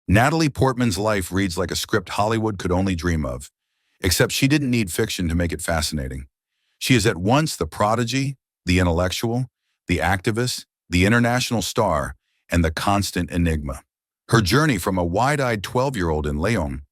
Natalie Portman's life reads like a script Hollywood could only dream of, except she didn't need fiction to make it fascinating. She is at once the prodigy, the intellectual, the activist, the international star, and the constant enigma. Her journey from a wide-eyed 12-year-old in Léon,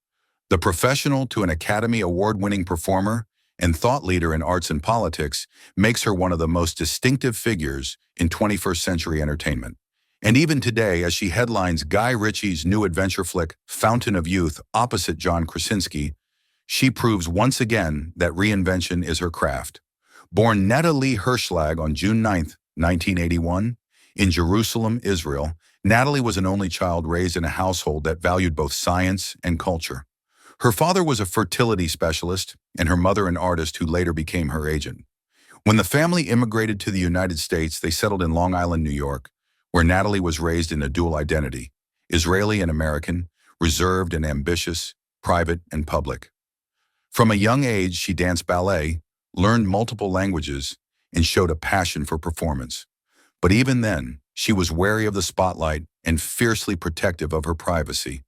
the professional to an Academy Award-winning performer and thought leader in arts and politics, makes her one of the most distinctive figures in 21st century entertainment. And even today, as she headlines Guy Ritchie's new adventure flick, Fountain of Youth, opposite John Krasinski, she proves once again that reinvention is her craft. Born Netta Lee Hirschlag on June 9, 1981, in Jerusalem, Israel, Natalie was an only child raised in a household that valued both science and culture. Her father was a fertility specialist, and her mother an artist who later became her agent. When the family immigrated to the United States, they settled in Long Island, New York, where Natalie was raised in a dual identity, Israeli and American, reserved and ambitious, private and public. From a young age, she danced ballet, learned multiple languages, and showed a passion for performance. But even then, she was wary of the spotlight and fiercely protective of her privacy,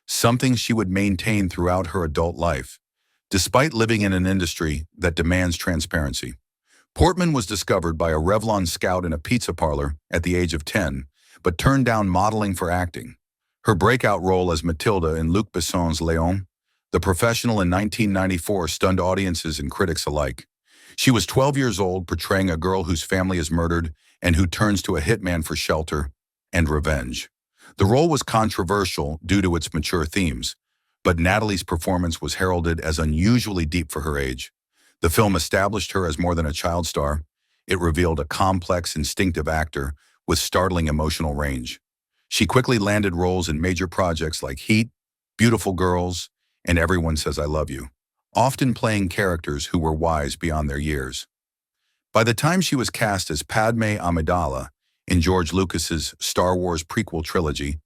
something she would maintain throughout her adult life, despite living in an industry that demands transparency. Portman was discovered by a Revlon scout in a pizza parlor at the age of 10, but turned down modeling for acting. Her breakout role as Matilda in Luc Besson's Léon, The Professional in 1994, stunned audiences and critics alike. She was 12 years old, portraying a girl whose family is murdered and who turns to a hitman for shelter and revenge. The role was controversial due to its mature themes, but Natalie's performance was heralded as unusually deep for her age. The film established her as more than a child star. It revealed a complex, instinctive actor with startling emotional range. She quickly landed roles in major projects like Heat, Beautiful Girls, and Everyone Says I Love You, often playing characters who were wise beyond their years. By the time she was cast as Padme Amidala in George Lucas's Star Wars prequel trilogy,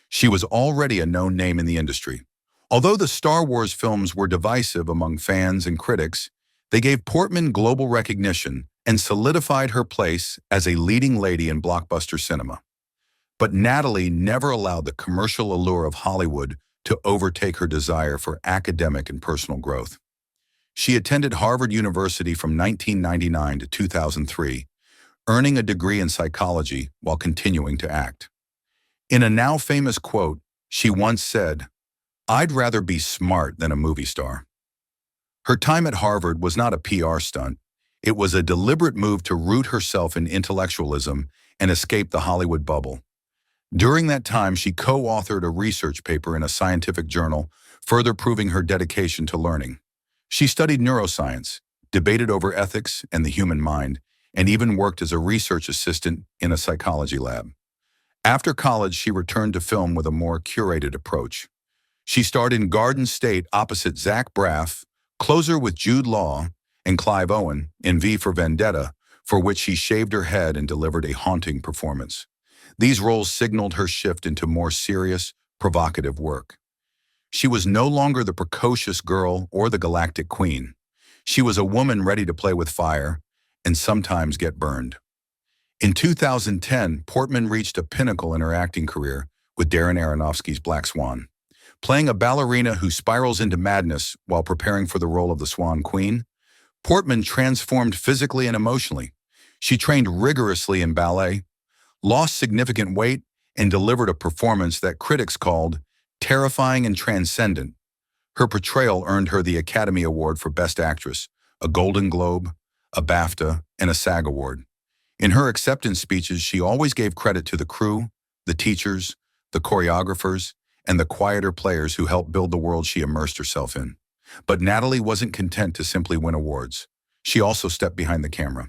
she was already a known name in the industry. Although the Star Wars films were divisive among fans and critics, they gave Portman global recognition and solidified her place as a leading lady in blockbuster cinema. But Natalie never allowed the commercial allure of Hollywood to overtake her desire for academic and personal growth. She attended Harvard University from 1999 to 2003, earning a degree in psychology while continuing to act. In a now famous quote, she once said, "I'd rather be smart than a movie star." Her time at Harvard was not a PR stunt. It was a deliberate move to root herself in intellectualism and escape the Hollywood bubble. During that time, she co-authored a research paper in a scientific journal, further proving her dedication to learning. She studied neuroscience, debated over ethics and the human mind, and even worked as a research assistant in a psychology lab. After college, she returned to film with a more curated approach. She starred in Garden State opposite Zach Braff, Closer with Jude Law, and Clive Owen in V for Vendetta, for which she shaved her head and delivered a haunting performance. These roles signaled her shift into more serious, provocative work. She was no longer the precocious girl or the galactic queen. She was a woman ready to play with fire and sometimes get burned. In 2010, Portman reached a pinnacle in her acting career with Darren Aronofsky's Black Swan. Playing a ballerina who spirals into madness while preparing for the role of the Swan Queen, Portman transformed physically and emotionally. She trained rigorously in ballet, lost significant weight, and delivered a performance that critics called terrifying and transcendent. Her portrayal earned her the Academy Award for Best Actress, a Golden Globe, a BAFTA, and a SAG Award. In her acceptance speeches, she always gave credit to the crew, the teachers, the choreographers, and the quieter players who helped build the world she immersed herself in. But Natalie wasn't content to simply win awards. She also stepped behind the camera.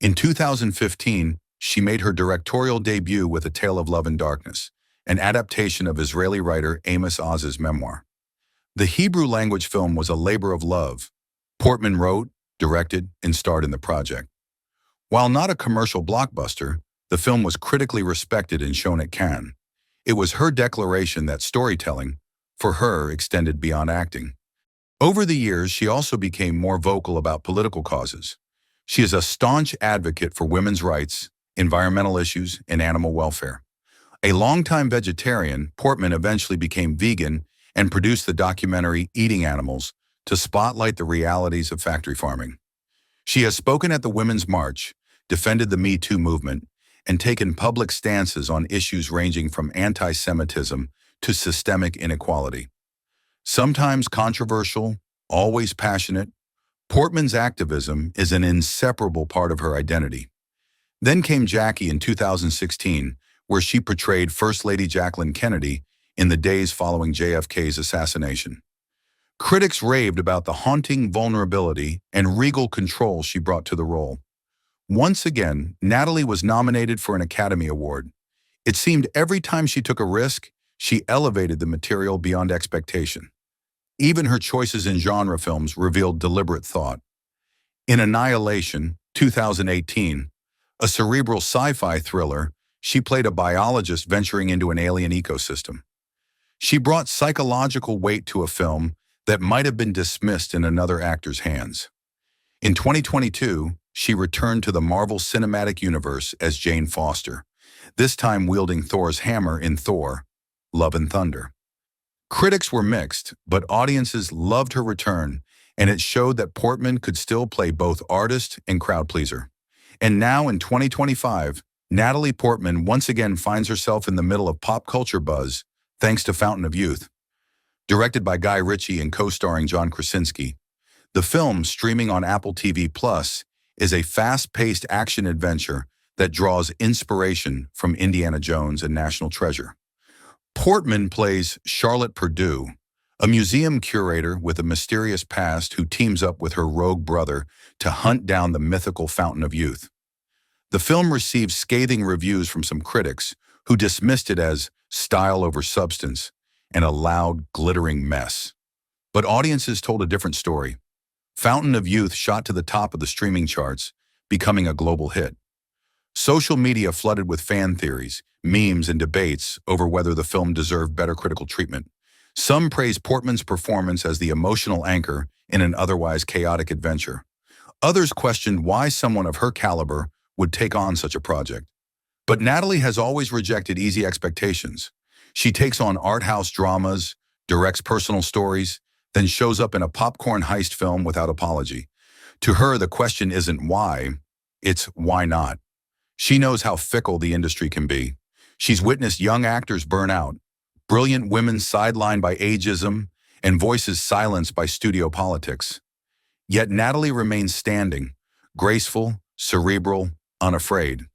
In 2015, she made her directorial debut with A Tale of Love and Darkness, an adaptation of Israeli writer Amos Oz's memoir. The Hebrew language film was a labor of love. Portman wrote, directed, and starred in the project. While not a commercial blockbuster, the film was critically respected and shown at Cannes. It was her declaration that storytelling, for her, extended beyond acting. Over the years, she also became more vocal about political causes. She is a staunch advocate for women's rights, environmental issues, and animal welfare. A longtime vegetarian, Portman eventually became vegan and produced the documentary Eating Animals to spotlight the realities of factory farming. She has spoken at the Women's March, defended the Me Too movement, and taken public stances on issues ranging from anti-Semitism to systemic inequality. Sometimes controversial, always passionate, Portman's activism is an inseparable part of her identity. Then came Jackie in 2016, where she portrayed First Lady Jacqueline Kennedy in the days following JFK's assassination. Critics raved about the haunting vulnerability and regal control she brought to the role. Once again, Natalie was nominated for an Academy Award. It seemed every time she took a risk, she elevated the material beyond expectation. Even her choices in genre films revealed deliberate thought. In Annihilation, 2018, a cerebral sci-fi thriller, she played a biologist venturing into an alien ecosystem. She brought psychological weight to a film that might have been dismissed in another actor's hands. In 2022, she returned to the Marvel Cinematic Universe as Jane Foster, this time wielding Thor's hammer in Thor: Love and Thunder. Critics were mixed, but audiences loved her return, and it showed that Portman could still play both artist and crowd pleaser. And now in 2025, Natalie Portman once again finds herself in the middle of pop culture buzz thanks to Fountain of Youth. Directed by Guy Ritchie and co-starring John Krasinski, the film, streaming on Apple TV+, is a fast-paced action adventure that draws inspiration from Indiana Jones and National Treasure. Portman plays Charlotte Perdue, a museum curator with a mysterious past who teams up with her rogue brother to hunt down the mythical Fountain of Youth. The film received scathing reviews from some critics who dismissed it as style over substance and a loud, glittering mess. But audiences told a different story. Fountain of Youth shot to the top of the streaming charts, becoming a global hit. Social media flooded with fan theories, memes, and debates over whether the film deserved better critical treatment. Some praised Portman's performance as the emotional anchor in an otherwise chaotic adventure. Others questioned why someone of her caliber would take on such a project. But Natalie has always rejected easy expectations. She takes on art house dramas, directs personal stories, then shows up in a popcorn heist film without apology. To her, the question isn't why, it's why not. She knows how fickle the industry can be. She's witnessed young actors burn out, brilliant women sidelined by ageism, and voices silenced by studio politics. Yet Natalie remains standing, graceful, cerebral, unafraid.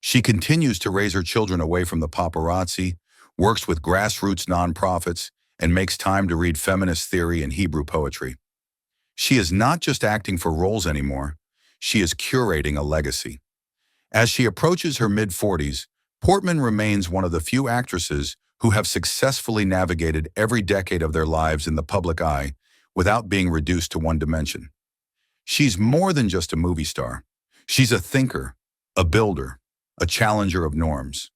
She continues to raise her children away from the paparazzi, works with grassroots nonprofits, and makes time to read feminist theory and Hebrew poetry. She is not just acting for roles anymore, she is curating a legacy. As she approaches her mid-40s, Portman remains one of the few actresses who have successfully navigated every decade of their lives in the public eye without being reduced to one dimension. She's more than just a movie star. She's a thinker, a builder, a challenger of norms.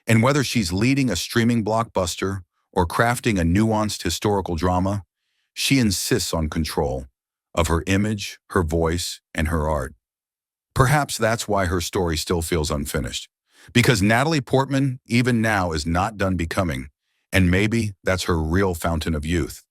And whether she's leading a streaming blockbuster or crafting a nuanced historical drama, she insists on control of her image, her voice, and her art. Perhaps that's why her story still feels unfinished. Because Natalie Portman, even now, is not done becoming, and maybe that's her real fountain of youth.